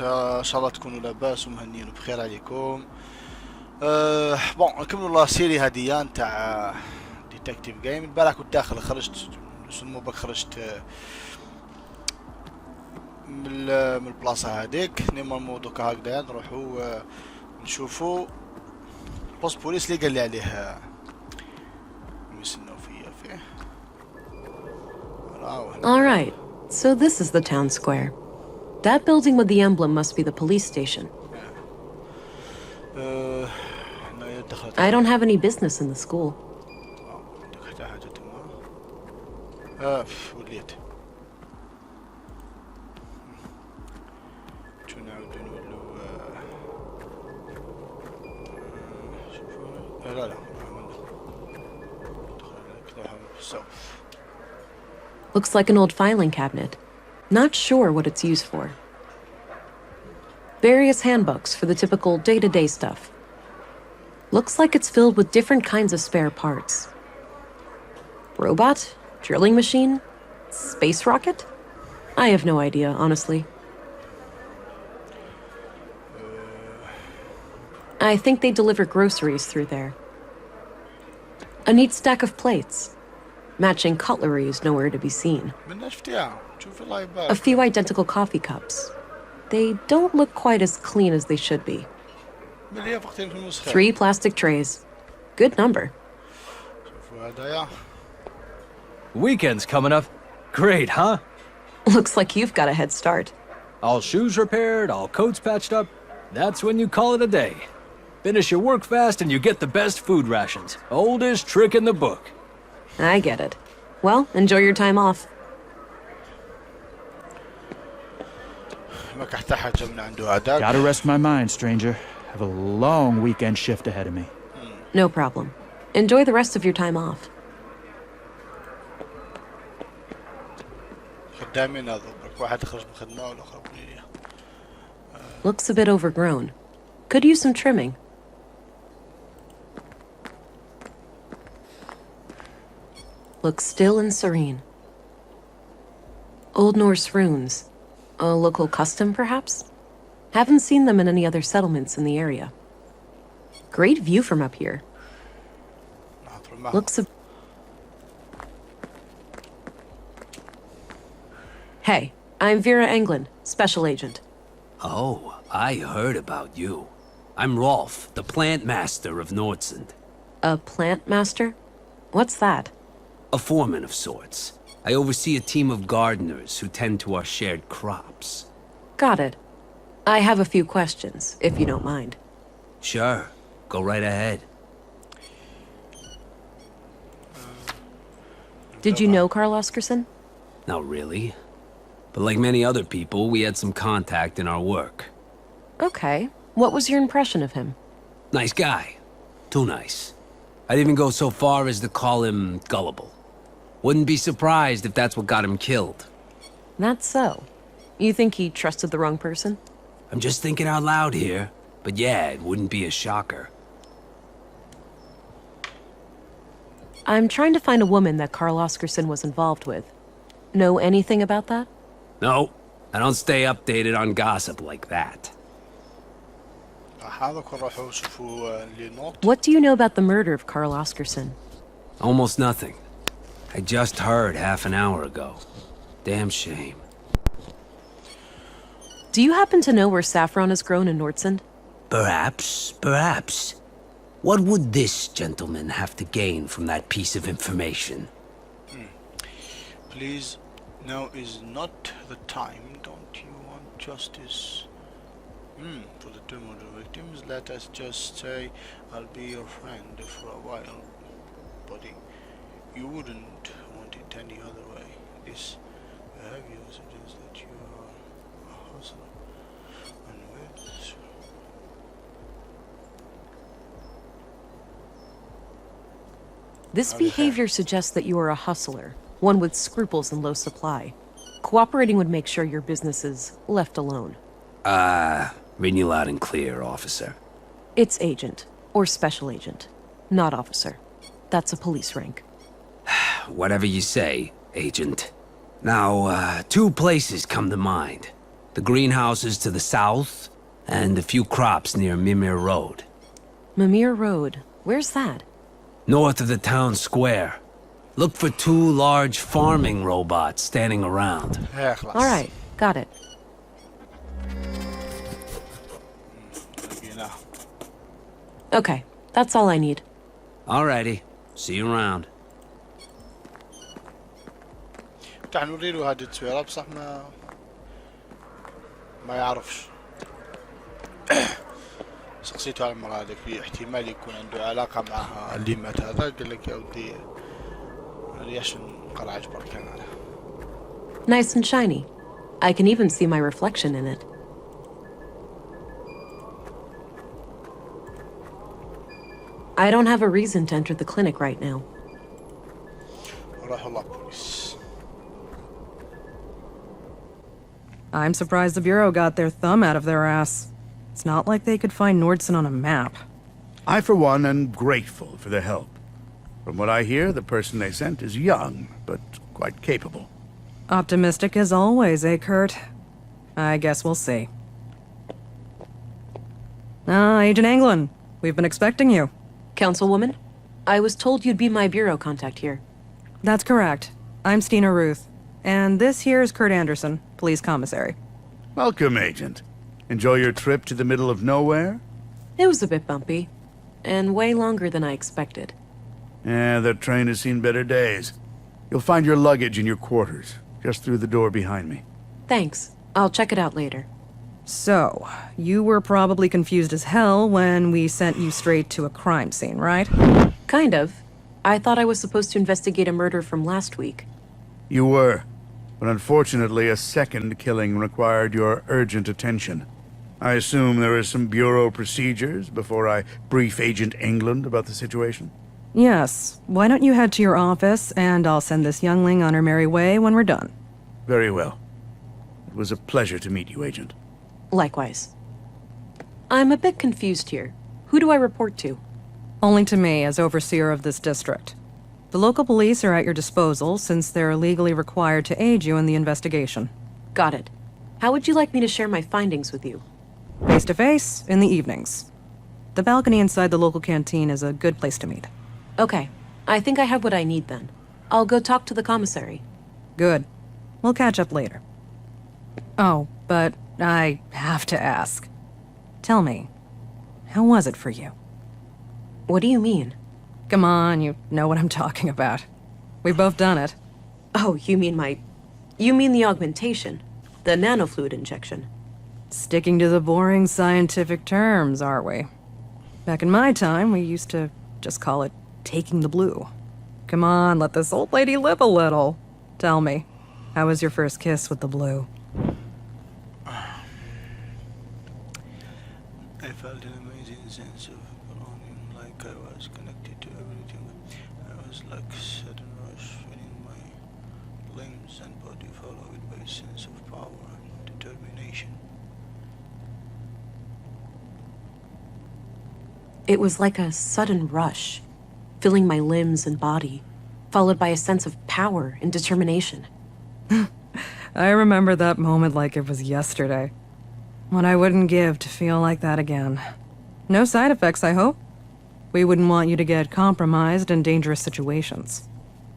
ان شاء الله تكونوا لاباس ومهنيين وبخير عليكم. بون نكملوا لا سيري هاديان تاع ديتكتيف جيم. البارح كنت داخل خرجت شنو بك خرجت من البلاصه هذيك نيمون دوكا هكذا نروحوا نشوفوا بوست بوليس اللي قال لي عليه يسنوا فيه. All right, so this is the town square. That building with the emblem must be the police station. I don't have any business in the school. وليت شو نعاودو نولو لا Looks like an old filing cabinet. Not sure what it's used for. Various handbooks for the typical day-to-day stuff. Looks like it's filled with different kinds of spare parts. Robot? Drilling machine? Space rocket? I have no idea, honestly. I think they deliver groceries through there. A neat stack of plates. Matching cutlery is nowhere to be seen. A few identical coffee cups. They don't look quite as clean as they should be. 3 plastic trays. Good number. Weekend's coming up. Great, huh? Looks like you've got a head start. All shoes repaired, all coats patched up. That's when you call it a day. Finish your work fast and you get the best food rations. Oldest trick in the book. I get it. Well, enjoy your time off. Gotta rest my mind, stranger. Have a long weekend shift ahead of me. No problem. Enjoy the rest of your time off. Looks a bit overgrown. Could use some trimming. Looks still and serene. Old Norse runes. A local custom, perhaps? Haven't seen them in any other settlements in the area. Great view from up here. Looks a... Hey, I'm Vera Englund, Special Agent. Oh, I heard about you. I'm Rolf, the plant master of Nordsund. A plant master? What's that? A foreman of sorts. I oversee a team of gardeners who tend to our shared crops. Got it. I have a few questions, if you don't mind. Sure, go right ahead. Did you know Carl Oscarson? Not really. But like many other people, we had some contact in our work. Okay. What was your impression of him? Nice guy. Too nice. I'd even go so far as to call him gullible. Wouldn't be surprised if that's what got him killed. That's so. You think he trusted the wrong person? I'm just thinking out loud here. But yeah, it wouldn't be a shocker. I'm trying to find a woman that Carl Oscarson was involved with. Know anything about that? No, I don't stay updated on gossip like that. What do you know about the murder of Carl Oscarson? Almost nothing. I just heard half an hour ago. Damn shame. Do you happen to know where saffron is grown in Nordsund? Perhaps. What would this gentleman have to gain from that piece of information? Please, now is not the time. Don't you want justice? For the two murder victims, let us just say I'll be your friend for a while, buddy. You wouldn't want it any other way. This behavior suggests that you are a hustler. And with This behavior suggests that you are a hustler, one with scruples and low supply. Cooperating would make sure your business is left alone. Reading you loud and clear, officer. It's agent, or special agent, not officer. That's a police rank. Whatever you say, agent. Now, 2 places come to mind. The greenhouses to the south, and a few crops near Mimir Road. Mimir Road. Where's that? North of the town square. Look for 2 large farming robots standing around. All right, got it. Okay, that's all I need. Alrighty. See you around. تعال نوري له هذه التصويرة بصح ما يعرفش. سقسيته على المرة هذيك في احتمال يكون عنده علاقة مع اللي مات هذا، قال لك يا ودي رياش نقرا عجبر كان على. Nice and shiny. I can even see my reflection in it. I don't have a reason to enter the clinic right now. راح الله بوليس. I'm surprised the Bureau got their thumb out of their ass. It's not like they could find Nordson on a map. I, for one, am grateful for their help. From what I hear, the person they sent is young, but quite capable. Optimistic as always, eh, Kurt? I guess we'll see. Agent Anglin, we've been expecting you. Councilwoman, I was told you'd be my bureau contact here. That's correct. I'm Stina Ruth. And this here's Kurt Anderson, police commissary. Welcome, Agent. Enjoy your trip to the middle of nowhere? It was a bit bumpy, and way longer than I expected. Yeah, that train has seen better days. You'll find your luggage in your quarters, just through the door behind me. Thanks. I'll check it out later. So, you were probably confused as hell when we sent you straight to a crime scene, right? Kind of. I thought I was supposed to investigate a murder from last week. You were, but unfortunately a second killing required your urgent attention. I assume there are some Bureau procedures before I brief Agent England about the situation? Yes. Why don't you head to your office, and I'll send this youngling on her merry way when we're done. Very well. It was a pleasure to meet you, Agent. Likewise. I'm a bit confused here. Who do I report to? Only to me, as overseer of this district. The local police are at your disposal, since they're legally required to aid you in the investigation. Got it. How would you like me to share my findings with you? Face-to-face, in the evenings. The balcony inside the local canteen is a good place to meet. Okay. I think I have what I need then. I'll go talk to the commissary. Good. We'll catch up later. Oh, but I have to ask. Tell me, how was it for you? What do you mean? Come on, you know what I'm talking about. We've both done it. Oh, you mean the augmentation. The nanofluid injection. Sticking to the boring scientific terms, aren't we? Back in my time, we used to just call it taking the blue. Come on, let this old lady live a little. Tell me, how was your first kiss with the blue? I felt an amazing sense of belonging, like I was connected to everything. I was like a sudden rush, feeling my limbs and body followed by a sense of power and determination. It was like a sudden rush, filling my limbs and body, followed by a sense of power and determination. I remember that moment like it was yesterday. What I wouldn't give to feel like that again. No side effects, I hope? We wouldn't want you to get compromised in dangerous situations.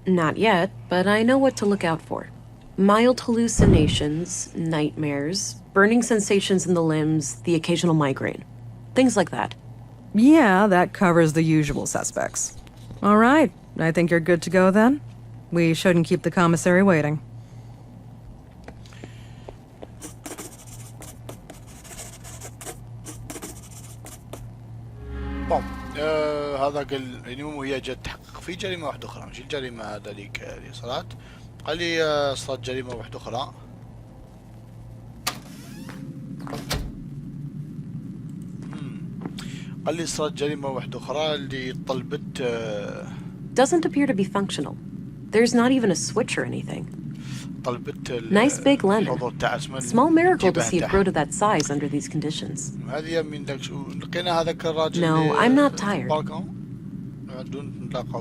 Not yet, but I know what to look out for. Mild hallucinations, nightmares, burning sensations in the limbs, the occasional migraine. Things like that. Yeah, that covers the usual suspects. All right, I think you're good to go then. We shouldn't keep the commissary waiting. بوم هذا قال يعني وهي جت تحقق في جريمة واحدة أخرى، مش الجريمة هذيك اللي صارت. قال لي صارت جريمة واحدة أخرى. قال لي صارت جريمة واحدة أخرى اللي طلبت. Doesn't appear to be functional. There's not even a switch or anything. طلبت Nice big lemon. الحضور. Small miracle to see it grow to that size under these conditions. هذه من ذاك شو لقينا هذاك الراجل. No, I'm not tired.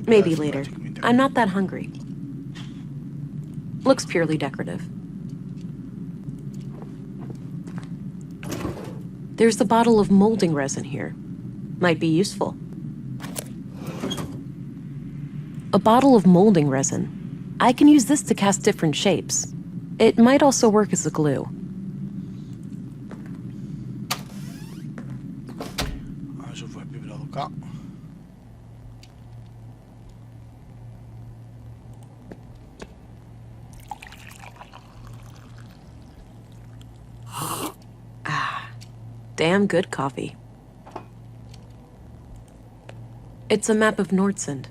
Maybe later. I'm not that hungry. Looks purely decorative. There's a bottle of molding resin here. Might be useful. A bottle of molding resin. I can use this to cast different shapes. It might also work as a glue. أشوف حبيب الغاز. Damn good coffee. It's a map of Nordsund.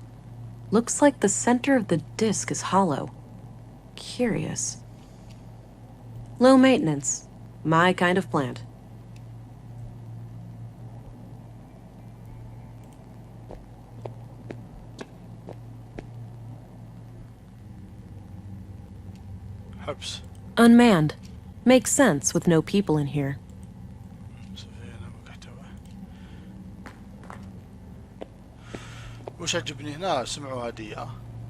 Looks like the center of the disc is hollow. Curious. Low maintenance. My kind of plant. حبس. Unmanned. Makes sense with no people in here. وش عجبني هنا سمعوا هدية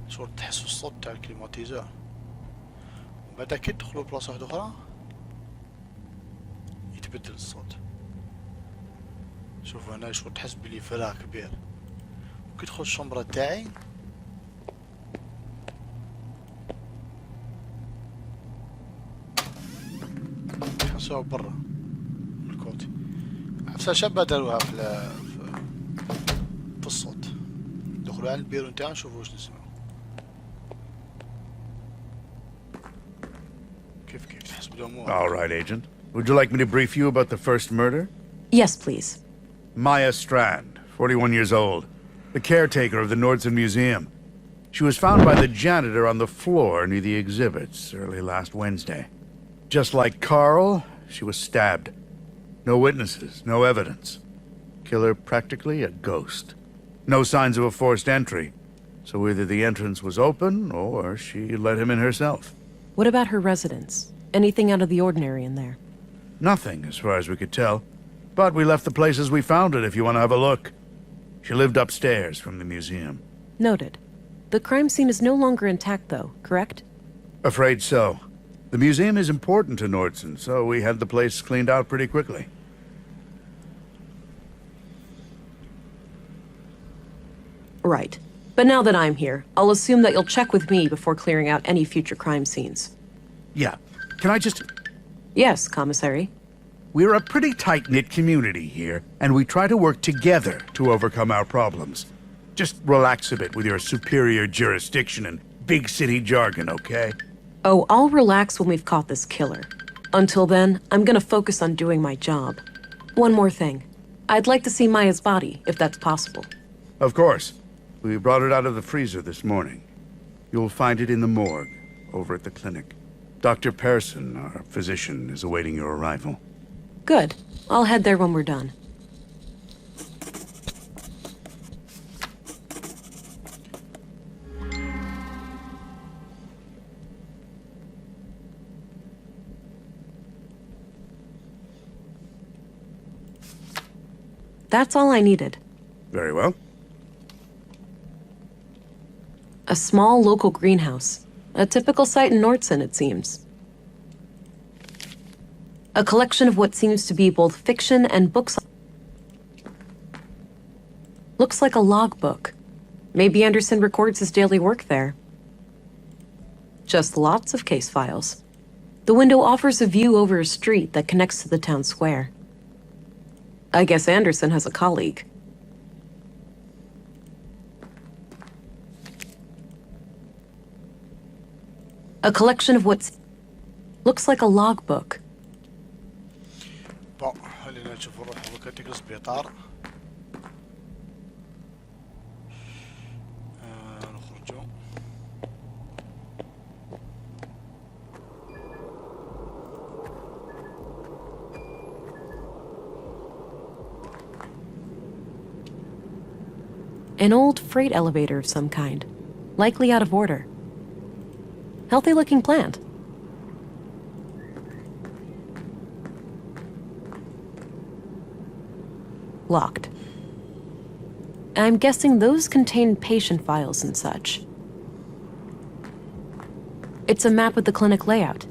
شو تحسوا الصوت تاع الكليماتيزور بعد كي تدخلوا بلاصة واحدة أخرى يتبدل الصوت. شوفوا هنا شو تحس بلي فراغ كبير وكي تدخل الشمبرة تاعي تحسوها برا من الكوت. عفسة شابة داروها في الصوت. دخلوا على البيرو نتاعنا نشوفوا واش نسمعوا. كيف تحسبوا الأمور؟ All right, Agent. Would you like me to brief you about the first murder? Yes, please. Maya Strand, 41 years old, the caretaker of the Nordson Museum. She was found by the janitor on the floor near the exhibits early last Wednesday. Just like Carl, she was stabbed. No witnesses, no evidence. Killer practically a ghost. No signs of a forced entry, so either the entrance was open or she let him in herself. What about her residence? Anything out of the ordinary in there? Nothing, as far as we could tell. But we left the place as we found it if you want to have a look. She lived upstairs from the museum. Noted. The crime scene is no longer intact, though, correct? Afraid so. The museum is important to Nordson, so we had the place cleaned out pretty quickly. Right. But now that I'm here, I'll assume that you'll check with me before clearing out any future crime scenes. Yeah. Can I just... Yes, Commissary. We're a pretty tight-knit community here, and we try to work together to overcome our problems. Just relax a bit with your superior jurisdiction and big city jargon, okay? Oh, I'll relax when we've caught this killer. Until then, I'm gonna focus on doing my job. One more thing. I'd like to see Maya's body, if that's possible. Of course. We brought it out of the freezer this morning. You'll find it in the morgue, over at the clinic. Dr. Pearson, our physician, is awaiting your arrival. Good. I'll head there when we're done. That's all I needed. Very well. A small local greenhouse. A typical site in Nordson, it seems. A collection of what seems to be both fiction and books. Looks like a logbook. Maybe Anderson records his daily work there. Just lots of case files. The window offers a view over a street that connects to the town square. I guess Anderson has a colleague. A collection of what looks like a logbook. bon خلينا نشوف نروح وكاتيك السبيطار. نخرجوا. An old freight elevator of some kind, likely out of order. Healthy-looking plant. Locked. I'm guessing those contain patient files and such. It's a map of the clinic layout.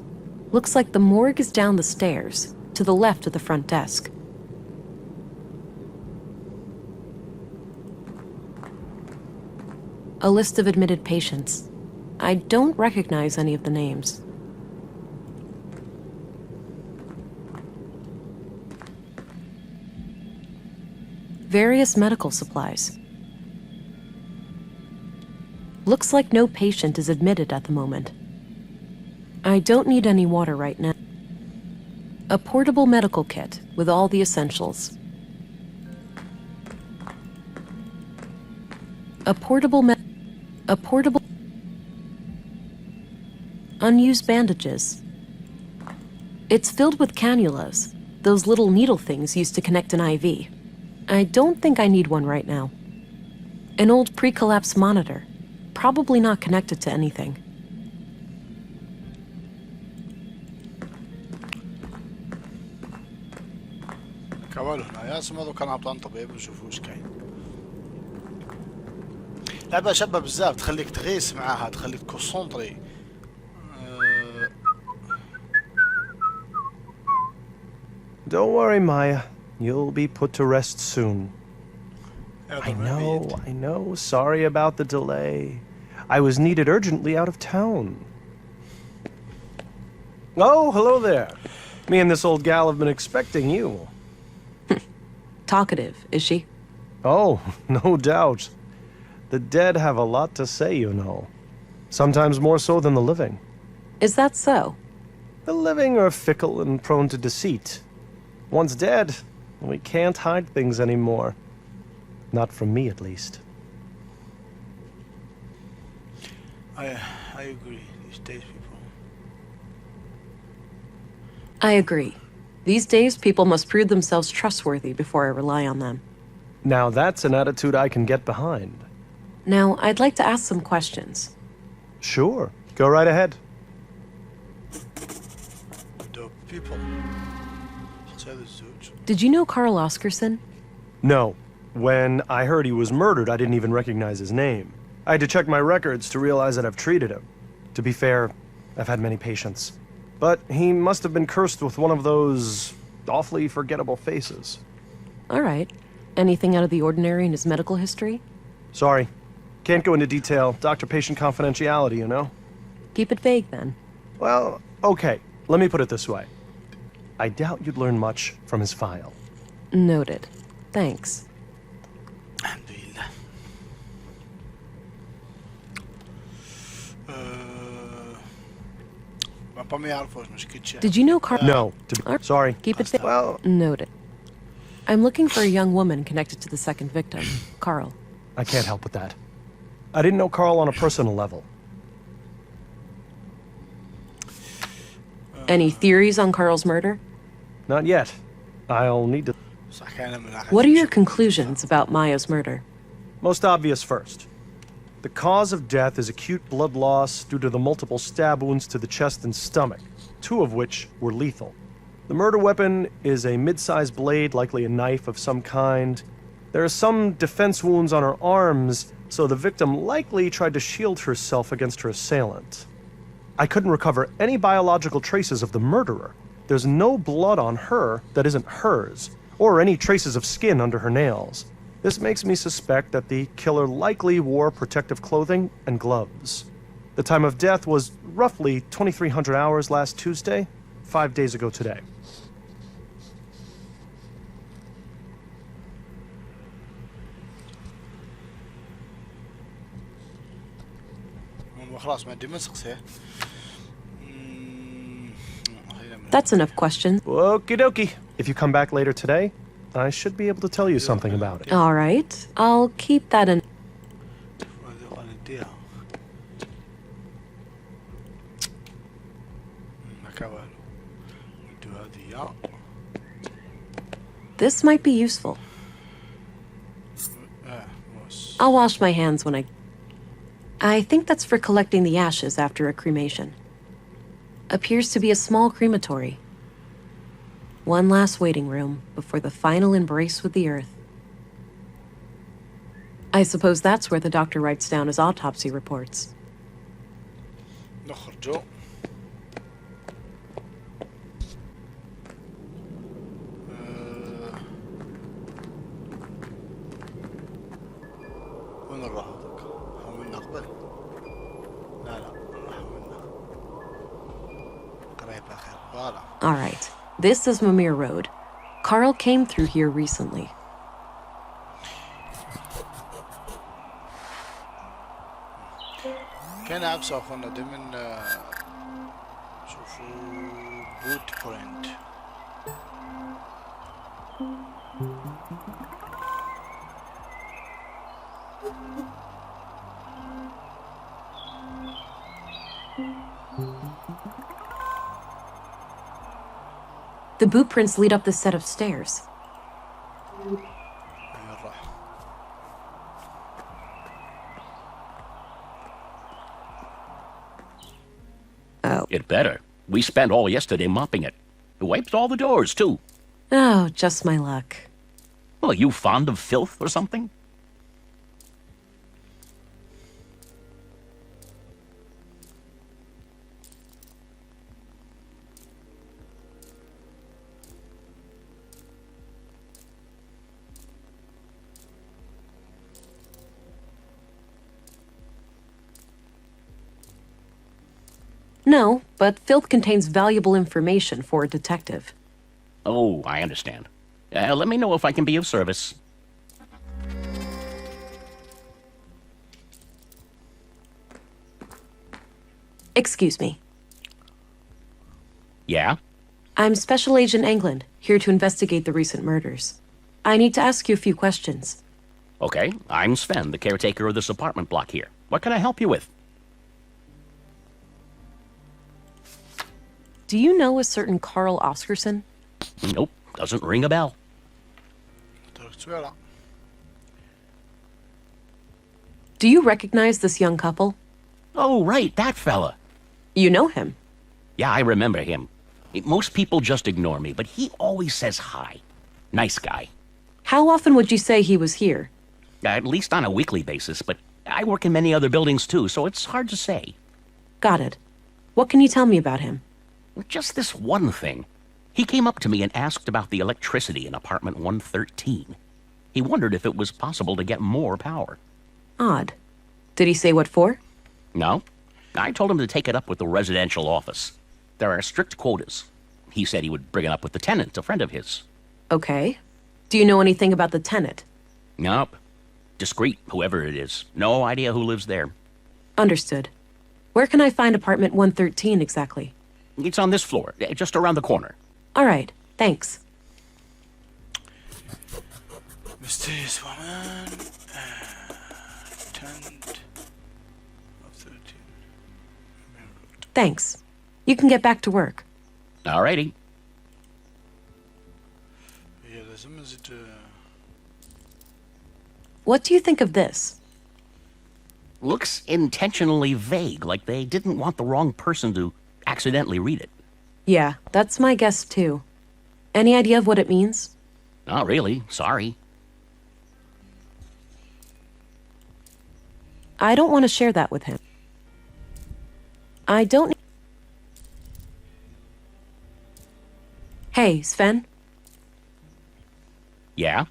Looks like the morgue is down the stairs, to the left of the front desk. A list of admitted patients. I don't recognize any of the names. Various medical supplies. Looks like no patient is admitted at the moment. I don't need any water right now. A portable medical kit with all the essentials. A portable unused bandages. It's filled with cannulas, those little needle things used to connect an IV. I don't think I need one right now. An old pre-collapse monitor, probably not connected to anything. كوالو هنا يا هذو كان عطان طبيب نشوفوا ايش كاين. لعبة شابة بزاف تخليك تغيس معاها تخليك كونسونطري. Don't worry, Maya. You'll be put to rest soon. I know. Sorry about the delay. I was needed urgently out of town. Oh, hello there. Me and this old gal have been expecting you. Talkative, is she? Oh, no doubt. The dead have a lot to say, you know. Sometimes more so than the living. Is that so? The living are fickle and prone to deceit. Once dead, we can't hide things anymore. Not from me, at least. I agree. These days people. I agree. These days, people must prove themselves trustworthy before I rely on them. Now that's an attitude I can get behind. Now, I'd like to ask some questions. Sure. Go right ahead. The people. Did you know Carl Oscarson? No. When I heard he was murdered, I didn't even recognize his name. I had to check my records to realize that I've treated him. To be fair, I've had many patients. But he must have been cursed with one of those awfully forgettable faces. All right. Anything out of the ordinary in his medical history? Sorry. Can't go into detail. Doctor-patient confidentiality, you know? Keep it vague, then. Well, okay. Let me put it this way. I doubt you'd learn much from his file. Noted. Thanks. Alhamdulillah. Did you know Carl? No. Sorry. Keep it vague. Well, noted. I'm looking for a young woman connected to the second victim, Carl. I can't help with that. I didn't know Carl on a personal level. Any theories on Carl's murder? Not yet. I'll need to... What are your conclusions about Maya's murder? Most obvious first. The cause of death is acute blood loss due to the multiple stab wounds to the chest and stomach, 2 of which were lethal. The murder weapon is a mid-sized blade, likely a knife of some kind. There are some defense wounds on her arms, so the victim likely tried to shield herself against her assailant. I couldn't recover any biological traces of the murderer. There's no blood on her that isn't hers, or any traces of skin under her nails. This makes me suspect that the killer likely wore protective clothing and gloves. The time of death was roughly 2300 hours last Tuesday, 5 days ago today. That's enough questions. Okie dokie. If you come back later today, I should be able to tell you something about it. All right. I'll keep that in. This might be useful. I'll wash my hands when I think that's for collecting the ashes after a cremation. Appears to be a small crematory. One last waiting room before the final embrace with the earth. I suppose that's where the doctor writes down his autopsy reports. نخرجوا. وين نروح هذاك؟ حملنا All right. This is Mimir Road. Carl came through here recently. كان أبصر أخونا ده من شوفوا بوت برنت. The boot prints lead up this set of stairs. Oh. It better. We spent all yesterday mopping it. It wiped all the doors, too. Oh, just my luck. Well, are you fond of filth or something? No, but filth contains valuable information for a detective. Oh, I understand. Let me know if I can be of service. Excuse me. Yeah? I'm Special Agent England, here to investigate the recent murders. I need to ask you a few questions. Okay, I'm Sven, the caretaker of this apartment block here. What can I help you with? Do you know a certain Carl Oscarson? Nope, doesn't ring a bell. Do you recognize this young couple? Oh, right, that fella. You know him. Yeah, I remember him. Most people just ignore me, but he always says hi. Nice guy. How often would you say he was here? At least on a weekly basis, but I work in many other buildings too, so it's hard to say. Got it. What can you tell me about him? Just this one thing. He came up to me and asked about the electricity in apartment 113. He wondered if it was possible to get more power. Odd. Did he say what for? No. I told him to take it up with the residential office. There are strict quotas. He said he would bring it up with the tenant, a friend of his. Okay. Do you know anything about the tenant? Nope. Discreet, whoever it is. No idea who lives there. Understood. Where can I find apartment 113 exactly? It's on this floor, just around the corner. All right. Thanks. Mysterious woman. Tenant of 13. Thanks. You can get back to work. Alrighty. Yeah, is it, What do you think of this? Looks intentionally vague, like they didn't want the wrong person to accidentally read it. Yeah, that's my guess too. Any idea of what it means? Not really, sorry. I don't want to share that with him. I don't... Hey, Sven? Yeah?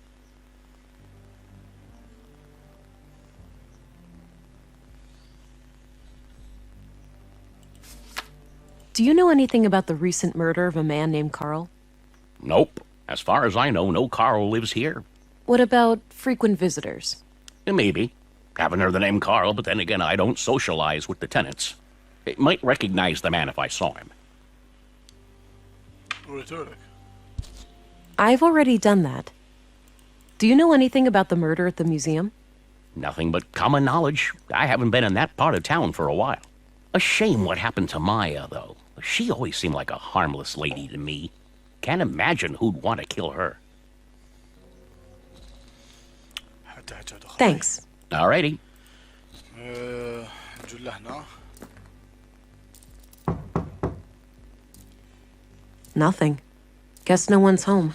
Do you know anything about the recent murder of a man named Carl? Nope. As far as I know, no Carl lives here. What about frequent visitors? Maybe. Haven't heard the name Carl, but then again, I don't socialize with the tenants. I might recognize the man if I saw him. I've already done that. Do you know anything about the murder at the museum? Nothing but common knowledge. I haven't been in that part of town for a while. A shame what happened to Maya, though. She always seemed like a harmless lady to me. Can't imagine who'd want to kill her. Thanks. Alrighty. Nothing. Guess no one's home.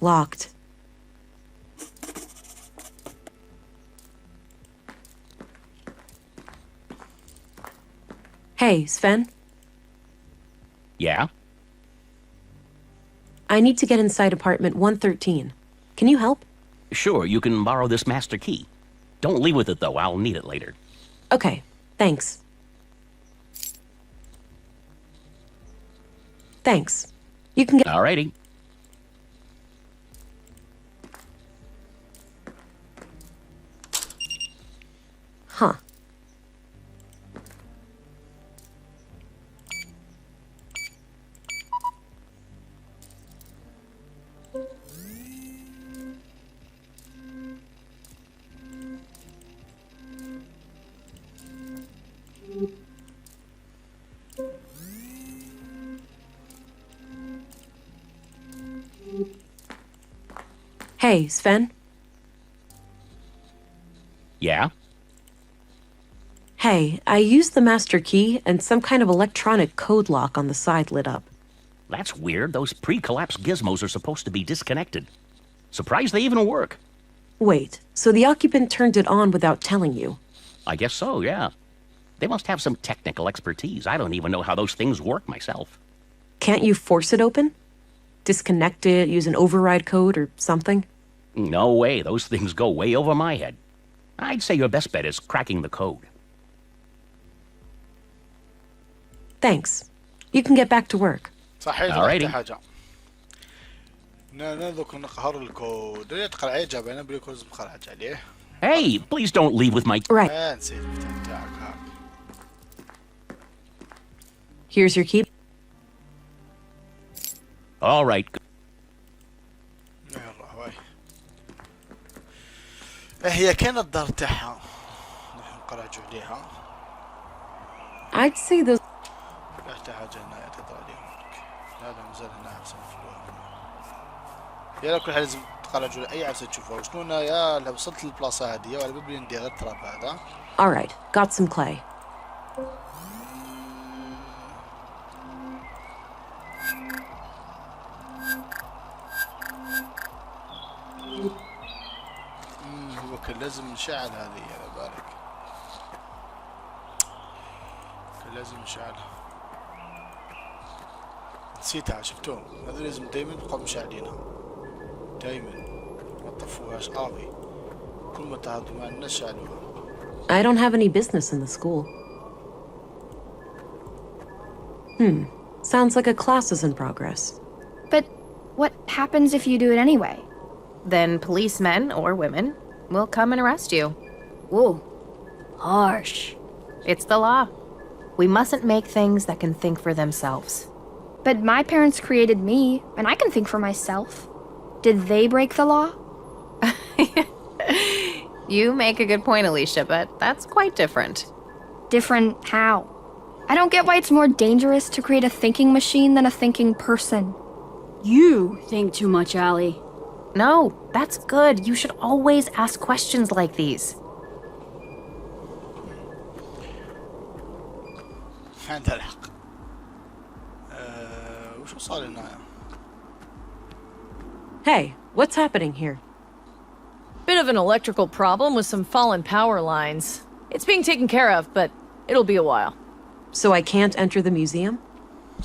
Locked. Hey, Sven? Yeah? I need to get inside apartment 113. Can you help? Sure, you can borrow this master key. Don't leave with it, though. I'll need it later. Okay, thanks. Thanks. You can get... Alrighty. Huh. Hey, Sven? Yeah? Hey, I used the master key and some kind of electronic code lock on the side lit up. That's weird. Those pre-collapse gizmos are supposed to be disconnected. Surprised they even work. Wait, so the occupant turned it on without telling you? I guess so, yeah. They must have some technical expertise. I don't even know how those things work myself. Can't you force it open? Disconnect it, use an override code or something? No way. Those things go way over my head. I'd say your best bet is cracking the code. Thanks. You can get back to work. صحيح Alrighty. حاجة. نذوق نقهر الكود. يتقل عليه جابنا بريكوز مخرج عليه. Hey, please don't leave with my... Right. نسيت بتاعك هاك. Here's your key. All right. يلا هواي. هي كانت الدار تاعها. نحن نقرأجوا عليها. I'd say those... حتى حاجة هنا تطلع عليهم. هذا مازال هنا عفسة مفلوها. يا كل حاجة لازم تقرأجوا أي عفسة تشوفوها. وشنو هنا يا لو وصلت للبلاصة هذه ولا ببلي ندير غير التراب هذا. Alright, got some clay. هو كان لازم نشعل هذه على بالك. كان لازم نشعلها. نسيتها شفتوه. هذا لازم دايما نبقاو مشعلينها. دايما ما تطفوهاش آوي. كل ما تعاودوا مع الناس شعلوها. I don't have any business in the school. Sounds like a class is in progress. But what happens if you do it anyway? Then policemen or women will come and arrest you. Whoa. Harsh. It's the law. We mustn't make things that can think for themselves. But my parents created me, and I can think for myself. Did they break the law? You make a good point, Alicia, but that's quite different. Different how? I don't get why it's more dangerous to create a thinking machine than a thinking person. You think too much, Allie. No, that's good. You should always ask questions like these. عندها الحق. وشو صار هنا؟ Hey, what's happening here? Bit of an electrical problem with some fallen power lines. It's being taken care of, but it'll be a while. So I can't enter the museum?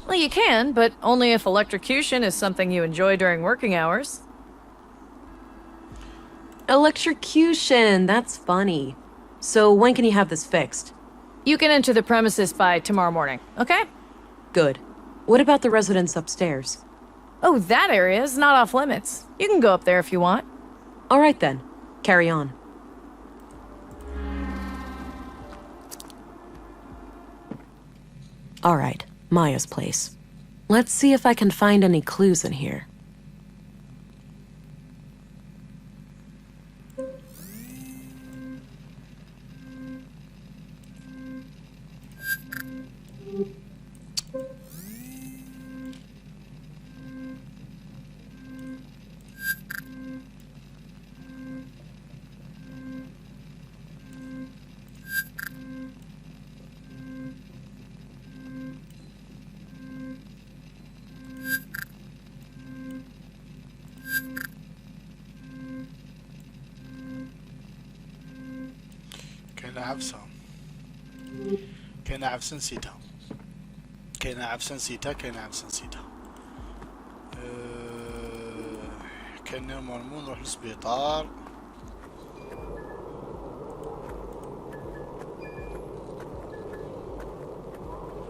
Well, you can, but only if electrocution is something you enjoy during working hours. Electrocution, that's funny. So when can you have this fixed? You can enter the premises by tomorrow morning, okay? Good. What about the residents upstairs? Oh, that area is not off limits. You can go up there if you want. All right then. Carry on. All right, Maya's place. Let's see if I can find any clues in here. كاينة عفسة نسيتها. كاينة عفسة نسيتها. كان نورمالمون نروح للسبيطار.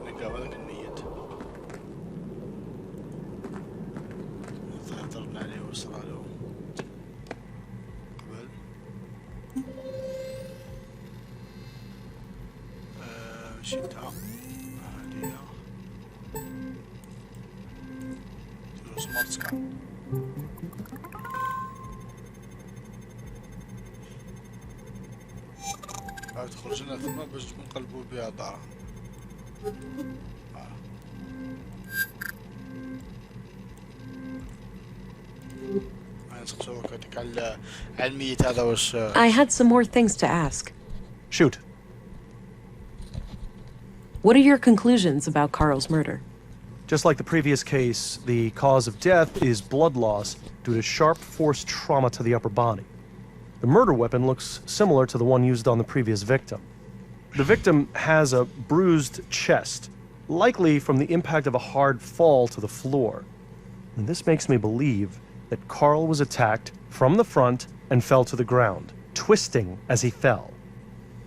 نلقاو هذاك الميت. شتاء هادية سمارت سكان هاي تخرج لنا ثم باش نقلبوا بها دارها I had some more things to ask. Shoot. What are your conclusions about Carl's murder? Just like the previous case, the cause of death is blood loss due to sharp force trauma to the upper body. The murder weapon looks similar to the one used on the previous victim. The victim has a bruised chest, likely from the impact of a hard fall to the floor. And this makes me believe that Carl was attacked from the front and fell to the ground, twisting as he fell.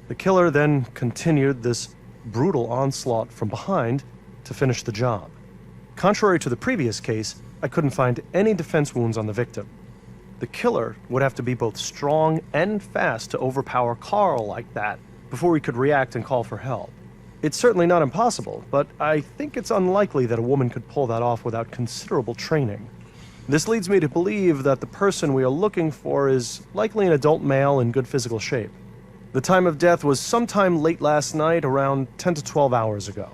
The killer then continued this brutal onslaught from behind to finish the job. Contrary to the previous case, I couldn't find any defense wounds on the victim. The killer would have to be both strong and fast to overpower Carl like that before he could react and call for help. It's certainly not impossible, but I think it's unlikely that a woman could pull that off without considerable training. This leads me to believe that the person we are looking for is likely an adult male in good physical shape. The time of death was sometime late last night, around 10 to 12 hours ago.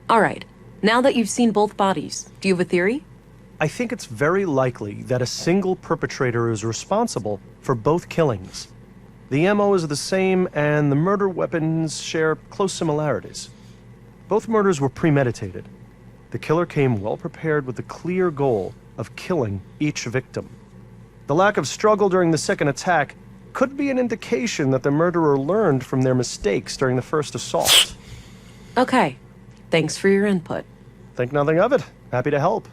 All right. Now that you've seen both bodies, do you have a theory? I think it's very likely that a single perpetrator is responsible for both killings. The MO is the same, and the murder weapons share close similarities. Both murders were premeditated. The killer came well prepared with the clear goal of killing each victim. The lack of struggle during the second attack could be an indication that the murderer learned from their mistakes during the first assault. Okay. Thanks for your input. Think nothing of it. Happy to help.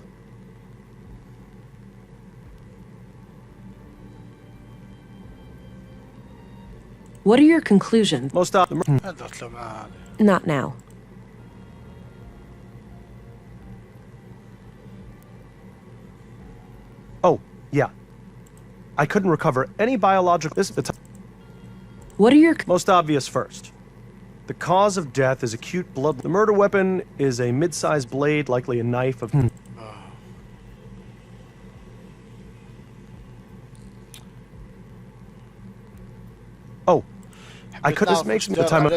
What are your conclusions? Most of them. Not now. Oh, yeah. I couldn't recover any biological... What are your... Most obvious first. The cause of death is acute blood... The murder weapon is a mid-sized blade, likely a knife of... Oh, I could have made the time of...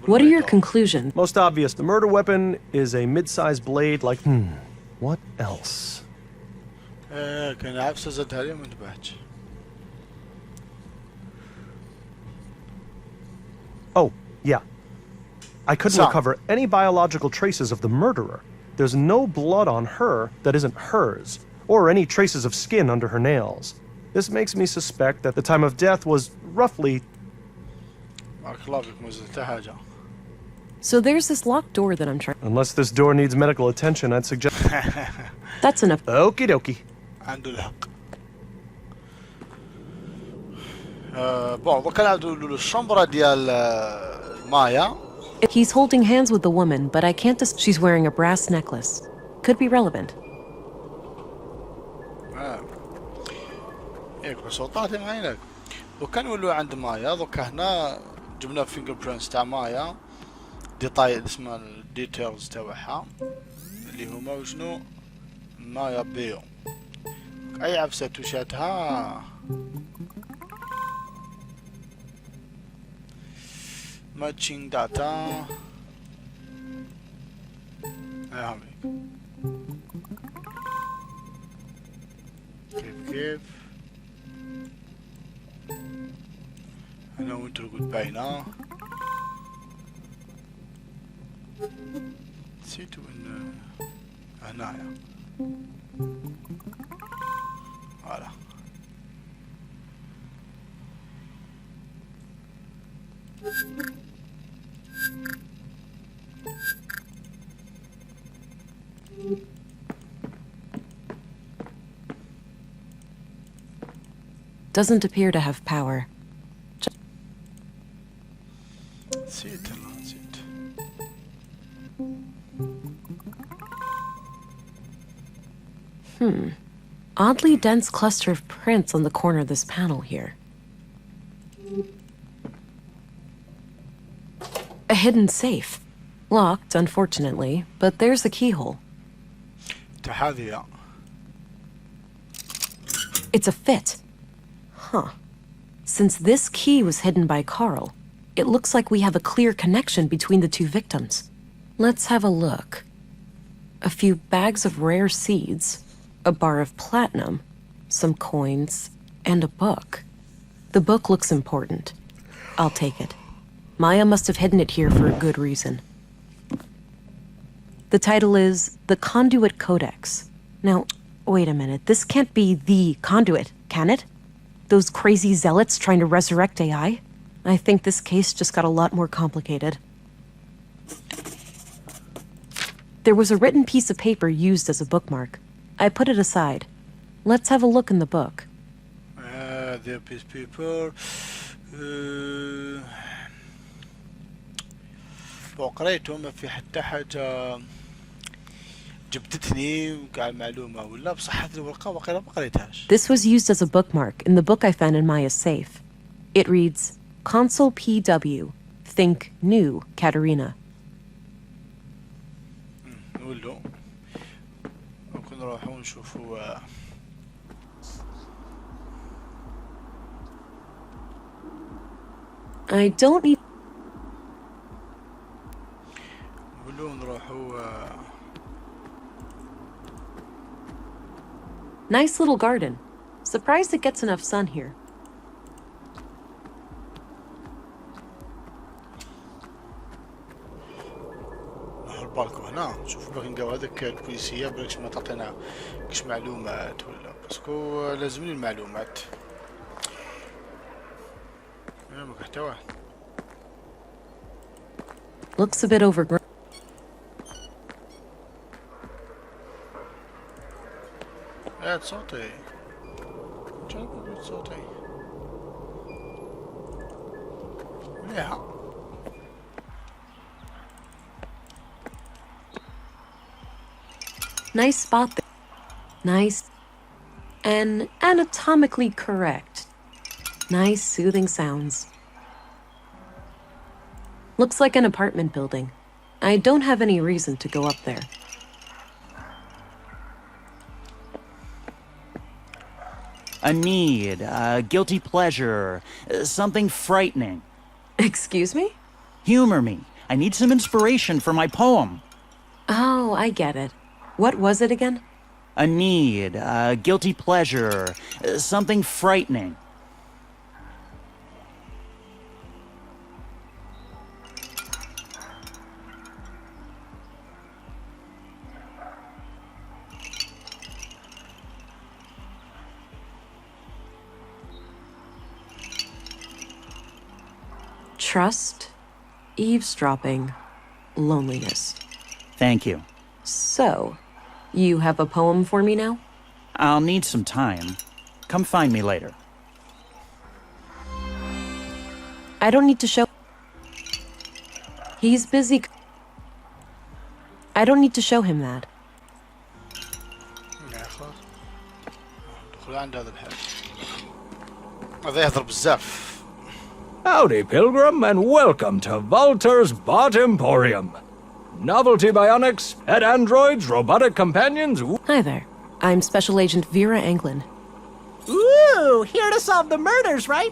What are your conclusions? Most obvious. The murder weapon is a mid-sized blade, like... What else? كان عبسة زدها لي من تبعت. Oh, yeah. I couldn't recover any biological traces of the murderer. There's no blood on her that isn't hers, or any traces of skin under her nails. This makes me suspect that the time of death was roughly... So there's this locked door that I'm trying... Unless this door needs medical attention, I'd suggest... That's enough. Okie dokie. عنده الحق. بون دوكا نعاودو للشومبرا ديال مايا. He's holding hands with the woman, but I can't she's wearing a brass necklace. Could be relevant. ياك بس وطاتي معينك. دوكا نولو عند مايا. دوكا هنا جبنا فينجر برينتس تاع مايا. ديتاي اسمها الديتيلز تاعها اللي هما وشنو مايا بيو. اي عفسة توشاتها ماتشينج داتا هامي كيف هنا وانتو قد باينة نسيتو ان هنايا Voilà. Doesn't appear to have power. Oddly dense cluster of prints on the corner of this panel here. A hidden safe. Locked, unfortunately, but there's the keyhole. تحري. It's a fit. Huh. Since this key was hidden by Carl, it looks like we have a clear connection between the two victims. Let's have a look. A few bags of rare seeds, a bar of platinum, some coins, and a book. The book looks important. I'll take it. Maya must have hidden it here for a good reason. The title is The Conduit Codex. Now, wait a minute. This can't be the Conduit, can it? Those crazy zealots trying to resurrect AI? I think this case just got a lot more complicated. There was a written piece of paper used as a bookmark. I put it aside. Let's have a look in the book. The piece of paper. وقريته ما في حتى حاجة جبدتني وقع معلومة ولا بصح هذه الورقة وقيلا ما قريتهاش. This was used as a bookmark in the book I found in Maya's safe. It reads, Consul PW, think new, Katerina. نقولو ممكن نروحو نشوفو I don't need... نقولو نروحو Nice little garden. Surprised it gets enough sun here. بالكو هنا شوفوا باغي نديرو هذاك البوليسية باش ما تعطينا كش معلومات ولا باسكو لازمني المعلومات ما حتى واحد. Looks a bit overgrown. صوتي جايب صوتي مليحة. Nice spot there. Nice. And anatomically correct. Nice soothing sounds. Looks like an apartment building. I don't have any reason to go up there. A need, a guilty pleasure, something frightening. Excuse me? Humor me. I need some inspiration for my poem. Oh, I get it. What was it again? A need, a guilty pleasure, something frightening. Trust, eavesdropping, loneliness. Thank you. So, you have a poem for me now? I'll need some time. Come find me later. I don't need to show... He's busy... I don't need to show him that. دخل عند هذا الحال. هذا يهضر بزاف. Howdy, Pilgrim, and welcome to Walter's Bot Emporium. Novelty bionics, pet androids, robotic companions. Hi there. I'm Special Agent Vera Anglin. Ooh, here to solve the murders, right?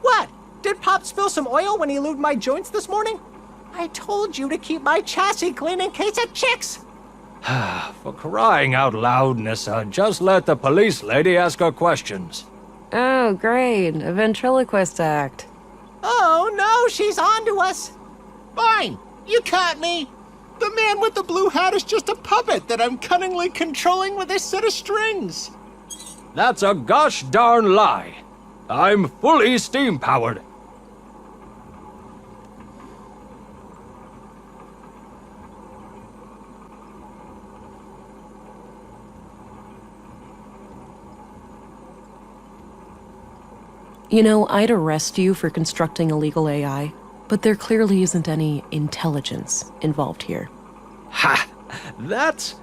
What? Did Pop spill some oil when he lubed my joints this morning? I told you to keep my chassis clean in case of chicks. For crying out loud, Nissa, just let the police lady ask her questions. Oh, great. A ventriloquist act. Oh, no, she's on to us. Fine. You caught me. The man with the blue hat is just a puppet that I'm cunningly controlling with a set of strings. That's a gosh darn lie. I'm fully steam-powered. You know, I'd arrest you for constructing illegal AI, but there clearly isn't any intelligence involved here. Ha! That's...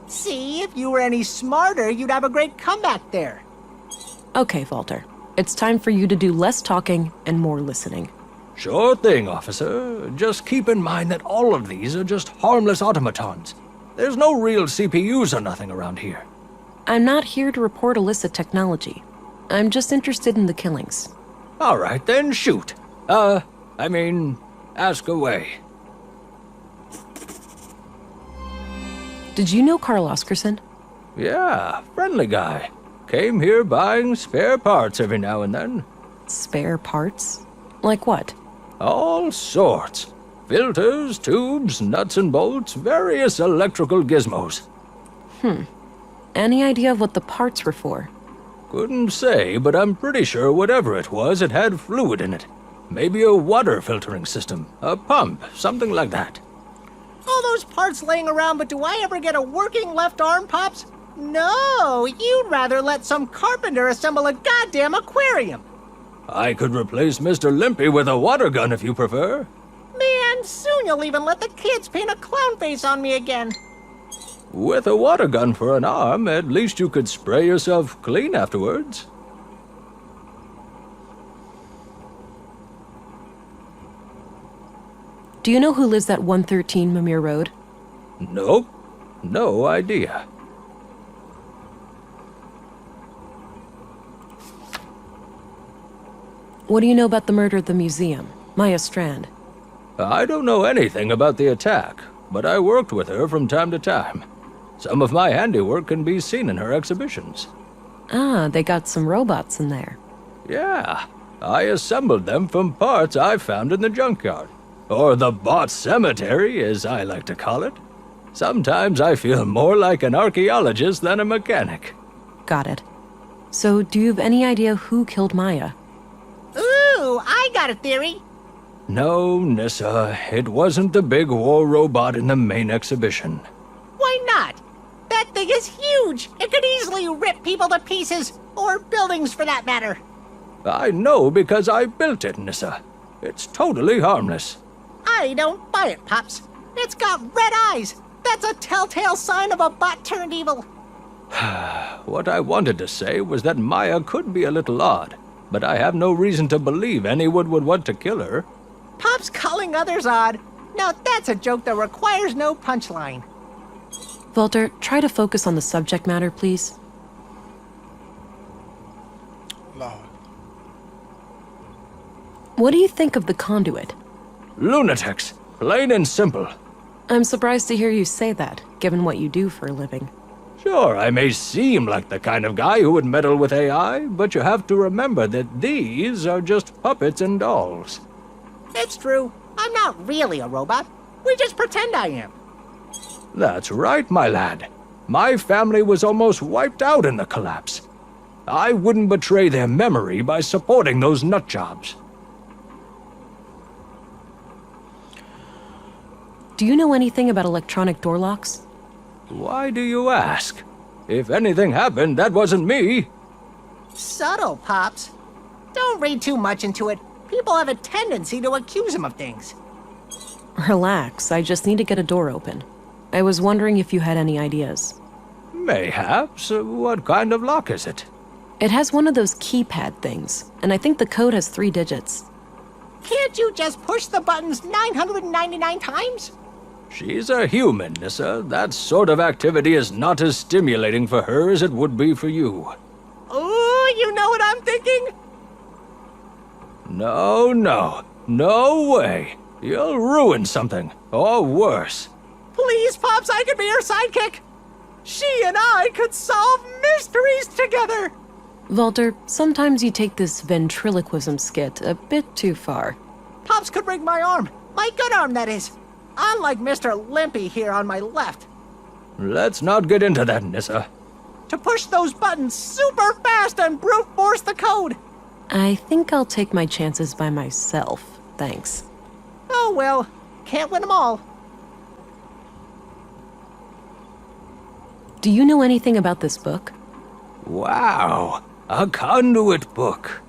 See, if you were any smarter, you'd have a great comeback there. Okay, Walter. It's time for you to do less talking and more listening. Sure thing, officer. Just keep in mind that all of these are just harmless automatons. There's no real CPUs or nothing around here. I'm not here to report illicit technology. I'm just interested in the killings. All right, then shoot. Ask away. Did you know Carl Oscarson? Yeah, friendly guy. Came here buying spare parts every now and then. Spare parts? Like what? All sorts. Filters, tubes, nuts and bolts, various electrical gizmos. Any idea of what the parts were for? Couldn't say, but I'm pretty sure whatever it was, it had fluid in it. Maybe a water filtering system, a pump, something like that. All those parts laying around, but do I ever get a working left arm, Pops? No, you'd rather let some carpenter assemble a goddamn aquarium. I could replace Mr. Limpy with a water gun if you prefer. Man, soon you'll even let the kids paint a clown face on me again. With a water gun for an arm, at least you could spray yourself clean afterwards. Do you know who lives at 113 Mimir Road? Nope. No idea. What do you know about the murder at the museum, Maya Strand? I don't know anything about the attack, but I worked with her from time to time. Some of my handiwork can be seen in her exhibitions. Ah, they got some robots in there. Yeah, I assembled them from parts I found in the junkyard. Or the bot cemetery, as I like to call it. Sometimes I feel more like an archaeologist than a mechanic. Got it. So, do you have any idea who killed Maya? Ooh, I got a theory. No, Nissa, it wasn't the big war robot in the main exhibition. Why not? That thing is huge. It could easily rip people to pieces, or buildings for that matter. I know because I built it, Nissa. It's totally harmless. I don't buy it, Pops. It's got red eyes. That's a telltale sign of a bot turned evil. What I wanted to say was that Maya could be a little odd, but I have no reason to believe anyone would want to kill her. Pop's calling others odd. Now that's a joke that requires no punchline. Walter, try to focus on the subject matter, please. Loud. What do you think of the conduit? Lunatics, plain and simple. I'm surprised to hear you say that, given what you do for a living. Sure, I may seem like the kind of guy who would meddle with AI, but you have to remember that these are just puppets and dolls. It's true. I'm not really a robot. We just pretend I am. That's right, my lad. My family was almost wiped out in the collapse. I wouldn't betray their memory by supporting those nutjobs. Do you know anything about electronic door locks? Why do you ask? If anything happened, that wasn't me. Subtle, Pops. Don't read too much into it. People have a tendency to accuse him of things. Relax, I just need to get a door open. I was wondering if you had any ideas. Mayhaps. What kind of lock is it? It has one of those keypad things, and I think the code has 3 digits. Can't you just push the buttons 999 times? She's a human, Nissa. That sort of activity is not as stimulating for her as it would be for you. Ooh, you know what I'm thinking? No way. You'll ruin something, or worse. Please, Pops, I could be her sidekick. She and I could solve mysteries together. Walter, sometimes you take this ventriloquism skit a bit too far. Pops could rig my arm. My good arm, that is. Unlike Mr. Limpy here on my left. Let's not get into that, Nissa. To push those buttons super fast and brute force the code. I think I'll take my chances by myself, thanks. Oh well, can't win them all. Do you know anything about this book? Wow, a conduit book.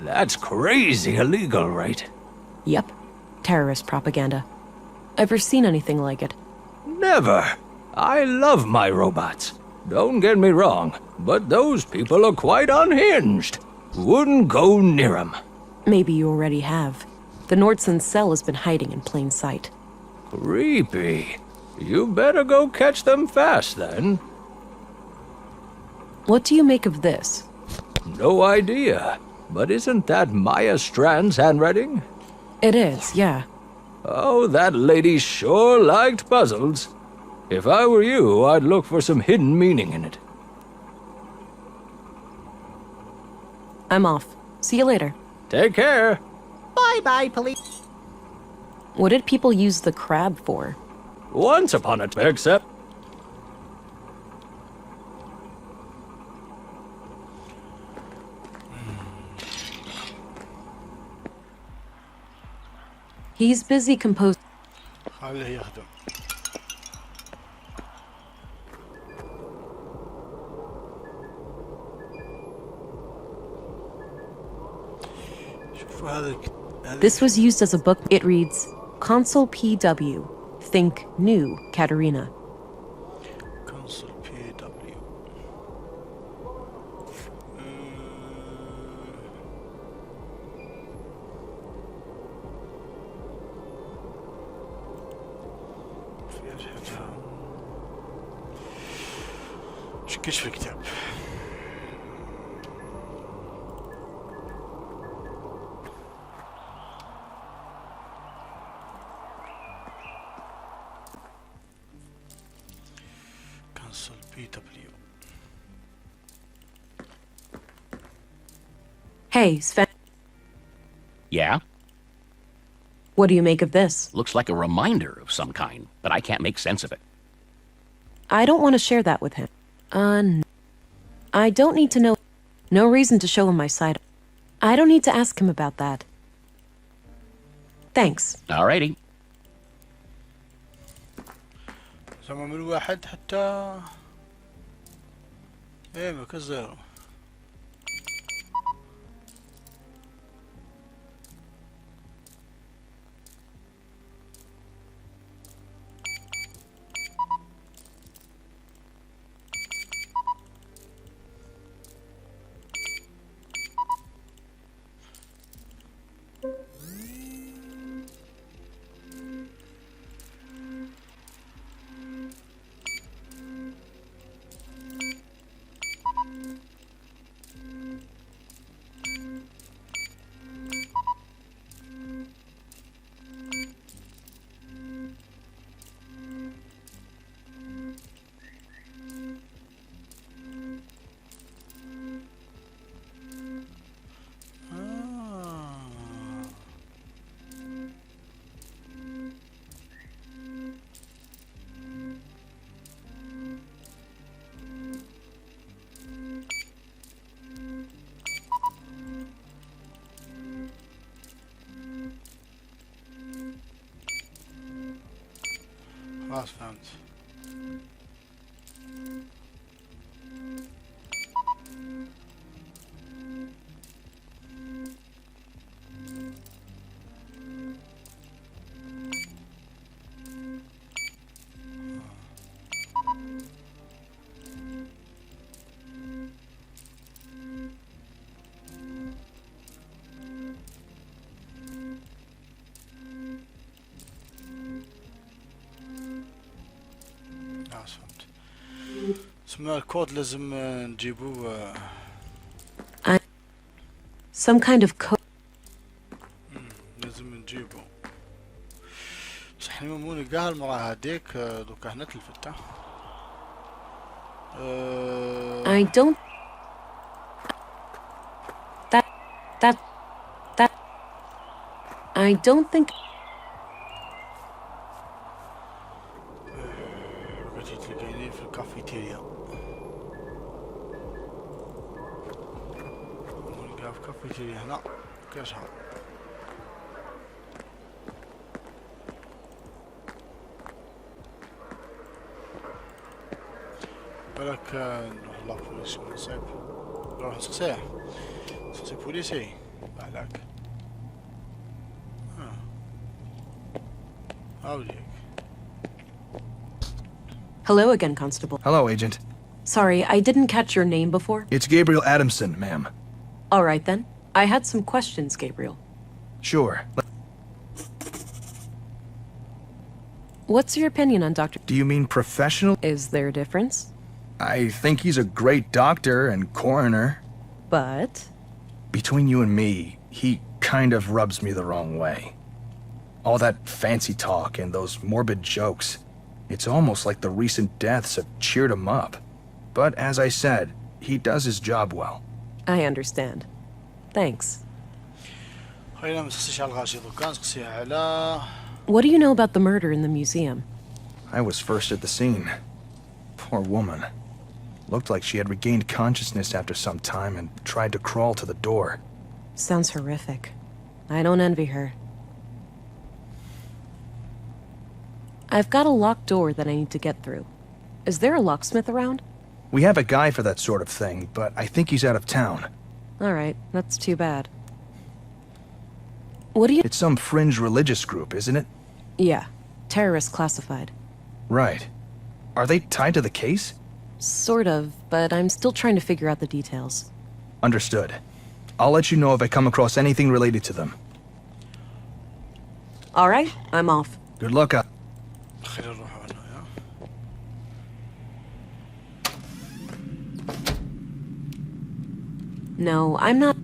That's crazy illegal, right? Yep, terrorist propaganda. Ever seen anything like it? Never. I love my robots. Don't get me wrong, but those people are quite unhinged. Wouldn't go near 'em. Maybe you already have. The Nordson's cell has been hiding in plain sight. Creepy. You better go catch them fast, then. What do you make of this? No idea. But isn't that Maya Strand's handwriting? It is, yeah. Oh, that lady sure liked puzzles. If I were you, I'd look for some hidden meaning in it. I'm off. See you later. Take care. Bye-bye, police. What did people use the crab for? Once upon a time, except... He's busy composing. خليه يخدم. شوفوا هذا This was used as a book. It reads, Consul PW. Think new, Katerina. Consul PW. كشف الكتاب. Consul PW. Hey, Sven. Yeah? What do you make of this? Looks like a reminder of some kind, but I can't make sense of it. I don't want to share that with him. No. I don't need to know. No reason to show him my side. I don't need to ask him about that. Thanks. Alrighty. سمع من واحد حتى ايه ما كزيرو. خلاص فهمت. اسمه الكود لازم نجيبوه. Some kind of code. لازم نجيبه. بس احنا مو نلقاها المرة هاديك دوكا هنا تلفتة. I don't. That. I don't think. رجعتي تلقيني في الكافيتيريا. نلقاها في الكافيتيريا هنا. كاشها. بالك نروح لا بوليس ونصيب. نروح نسقسيه. نسقسي بوليسي. بالك. Hello again, Constable. Hello, Agent. Sorry, I didn't catch your name before. It's Gabriel Adamson, ma'am. All right, then. I had some questions, Gabriel. Sure. What's your opinion on Dr. Do you mean professional? Is there a difference? I think he's a great doctor and coroner. But? Between you and me, he kind of rubs me the wrong way. All that fancy talk and those morbid jokes. It's almost like the recent deaths have cheered him up. But as I said, he does his job well. I understand. Thanks. What do you know about the murder in the museum? I was first at the scene. Poor woman. Looked like she had regained consciousness after some time and tried to crawl to the door. Sounds horrific. I don't envy her. I've got a locked door that I need to get through. Is there a locksmith around? We have a guy for that sort of thing, but I think he's out of town. All right, that's too bad. What do you... It's some fringe religious group, isn't it? Yeah. Terrorist classified. Right. Are they tied to the case? Sort of, but I'm still trying to figure out the details. Understood. I'll let you know if I come across anything related to them. All right, I'm off. Good luck out. No, I'm not...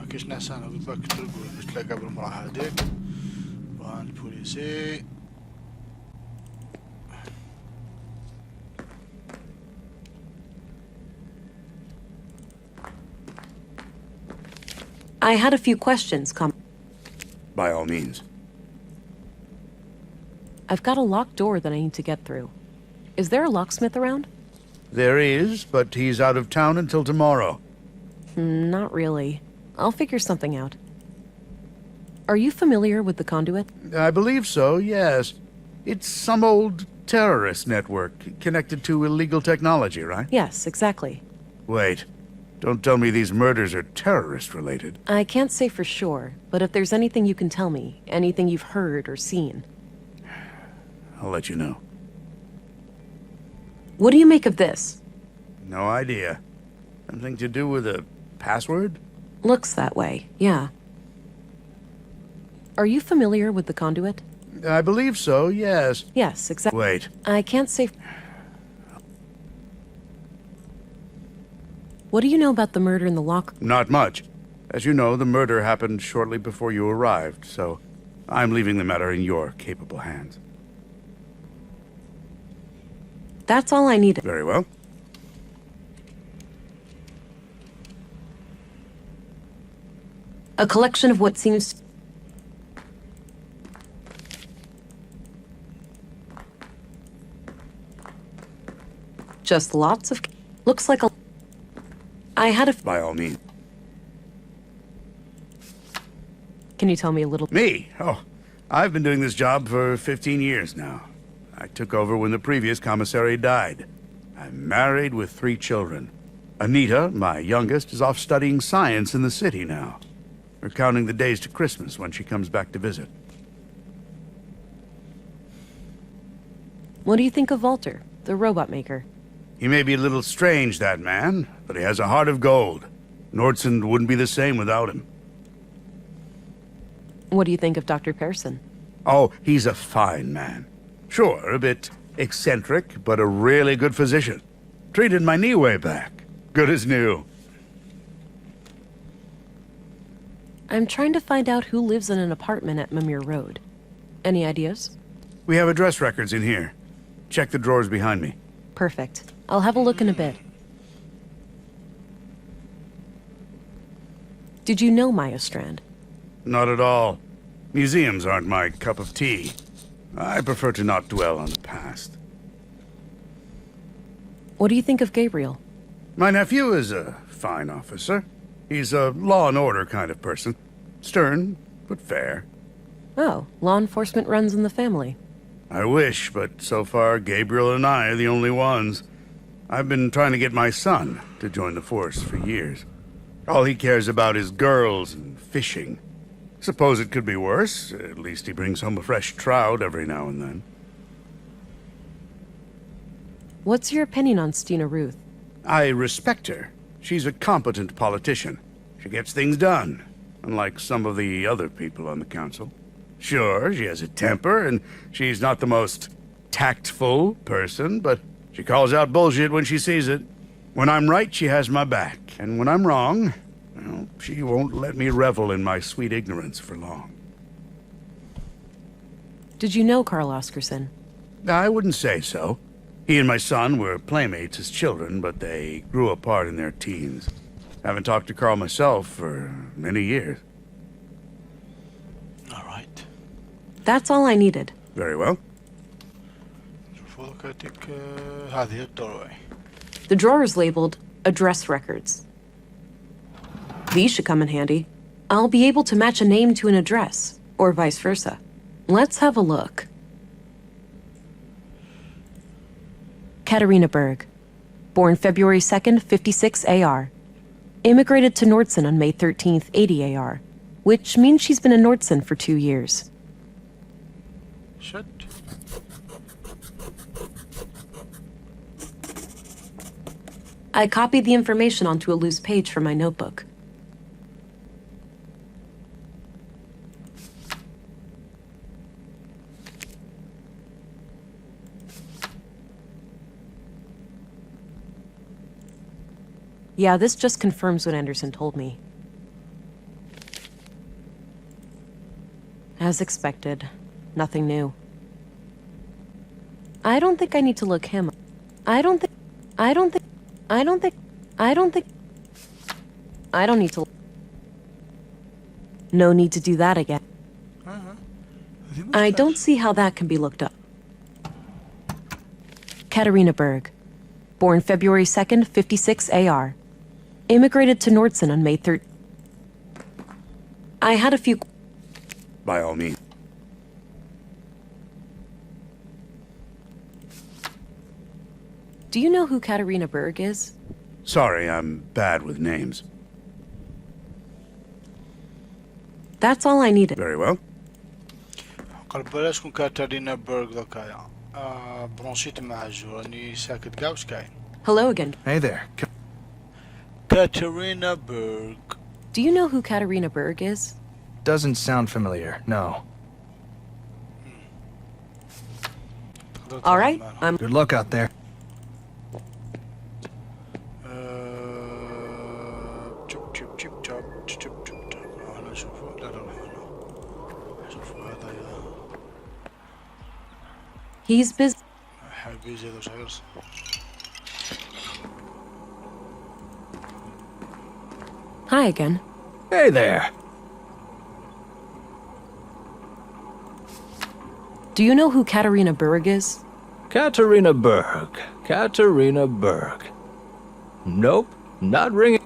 كيش ناس أنا بتبقى تلقوا بتلاقي قبل المرة هذيك وعن البوليسي I had a few questions, By all means. I've got a locked door that I need to get through. Is there a locksmith around? There is, but he's out of town until tomorrow. Not really. I'll figure something out. Are you familiar with the conduit? I believe so, yes. It's some old terrorist network connected to illegal technology, right? Yes, exactly. Wait. Don't tell me these murders are terrorist-related. I can't say for sure, but if there's anything you can tell me, anything you've heard or seen... I'll let you know. What do you make of this? No idea. Something to do with a password? Looks that way, yeah. Are you familiar with the conduit? I believe so, yes. Yes, exactly. Wait. I can't say... What do you know about the murder in the locker? Not much. As you know, the murder happened shortly before you arrived, so I'm leaving the matter in your capable hands. That's all I needed. Very well. A collection of what seems... Just lots of... Looks like a... I had a... By all means. Can you tell me a little... Me? Oh, I've been doing this job for 15 years now. I took over when the previous commissary died. I'm married with 3 children. Anita, my youngest, is off studying science in the city now. We're counting the days to Christmas when she comes back to visit. What do you think of Walter, the robot maker? He may be a little strange, that man, but he has a heart of gold. Nordson wouldn't be the same without him. What do you think of Dr. Pearson? Oh, he's a fine man. Sure, a bit eccentric, but a really good physician. Treated my knee way back. Good as new. I'm trying to find out who lives in an apartment at Mimir Road. Any ideas? We have address records in here. Check the drawers behind me. Perfect. I'll have a look in a bit. Did you know Maya Strand? Not at all. Museums aren't my cup of tea. I prefer to not dwell on the past. What do you think of Gabriel? My nephew is a fine officer. He's a law and order kind of person. Stern, but fair. Oh, law enforcement runs in the family. I wish, but so far Gabriel and I are the only ones. I've been trying to get my son to join the force for years. All he cares about is girls and fishing. Suppose it could be worse. At least he brings home a fresh trout every now and then. What's your opinion on Stina Ruth? I respect her. She's a competent politician. She gets things done, unlike some of the other people on the council. Sure, she has a temper, and she's not the most tactful person, but she calls out bullshit when she sees it. When I'm right, she has my back, and when I'm wrong, well, she won't let me revel in my sweet ignorance for long. Did you know Carl Oscarson? I wouldn't say so. He and my son were playmates as children, but they grew apart in their teens. Haven't talked to Carl myself for many years. All right. That's all I needed. Very well. The drawer is labeled Address Records. These should come in handy. I'll be able to match a name to an address, or vice versa. Let's have a look. Katarina Berg. Born February 2nd, 56 AR. Immigrated to Nordson on May 13th, 80 AR, which means she's been in Nordson for 2 years. Shit. I copied the information onto a loose page from my notebook. Yeah, this just confirms what Anderson told me. As expected, nothing new. I don't think I need to look him up. I don't need to. No need to do that again. I don't see how that can be looked up. Katarina Berg. Born February 2nd, 56 AR. Immigrated to Nordson on May 3rd. I had a few... By all means. Do you know who Katarina Berg is? Sorry, I'm bad with names. That's all I needed. Very well. قال بلاش كون كاتارينا بيرغ ذكايا برونشيت مع الجو راني ساكت كاع واش كاين. Hello again. Hey there. Katarina Berg. Do you know who Katarina Berg is? Doesn't sound familiar, no. All right, I'm... Good luck out there. He's busy. Hi again. Hey there. Do you know who Katarina Berg is? Katarina Berg. Katarina Berg. Nope, not ringing.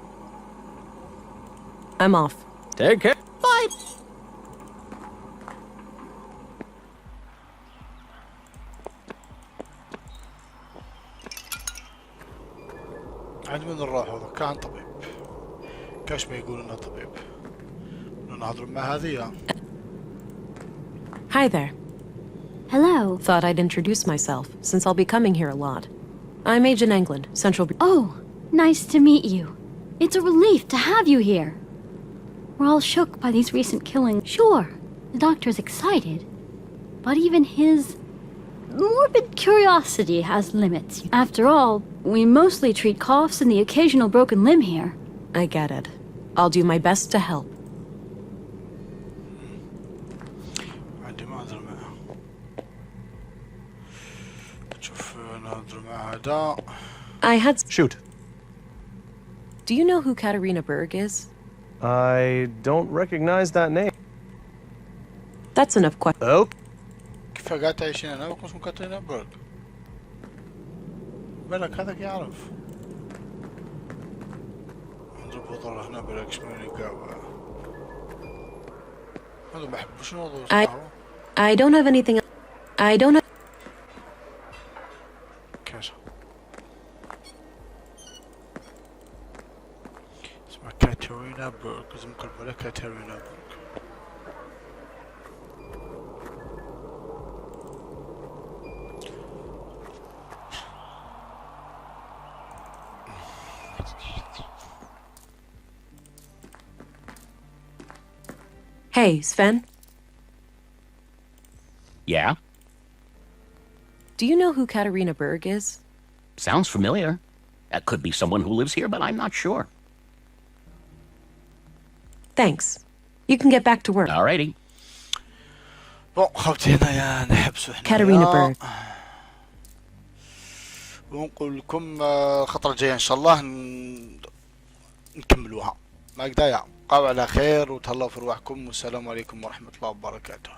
I'm off. Take care. Bye. عند من نروح هذا كان طبيب كاش ما يقول انه طبيب نهضر مع هذه. Hi there. Hello. Thought I'd introduce myself, since I'll be coming here a lot. I'm Agent England, Central... Oh, nice to meet you. It's a relief to have you here. We're all shook by these recent killings. Sure, the doctor's excited, but even his morbid curiosity has limits. After all, we mostly treat coughs and the occasional broken limb here. I get it. I'll do my best to help. عندي ما أدري معه. شوف نهضر مع هذا. I had... Shoot. Do you know who Katarina Berg is? I don't recognize that name. That's enough questions. Oh. كيف قاعد تعيشين هنا بكون اسمه كاترينا بيرغ. بالك هذاك يعرف. نضرب وضر هنا بالك شمالي قاوة. هذا ما يحبوش الموضوع صراحة. I don't have anything... I don't have... كاشا. اسمها كاترينا بيرغ. لازم نقول بالك كاترينا بيرغ. Hey, Sven? Yeah? Do you know who Katarina Berg is? Sounds familiar. That could be someone who lives here, but I'm not sure. Thanks. You can get back to work. Alrighty. بون خوتي هنايا نحبسوا هنايا Katarina Berg. ونقول لكم الخطرة الجاية ان شاء الله نكملوها. ما قدايا بقاو على خير وتهلاو في رواحكم والسلام عليكم ورحمة الله وبركاته.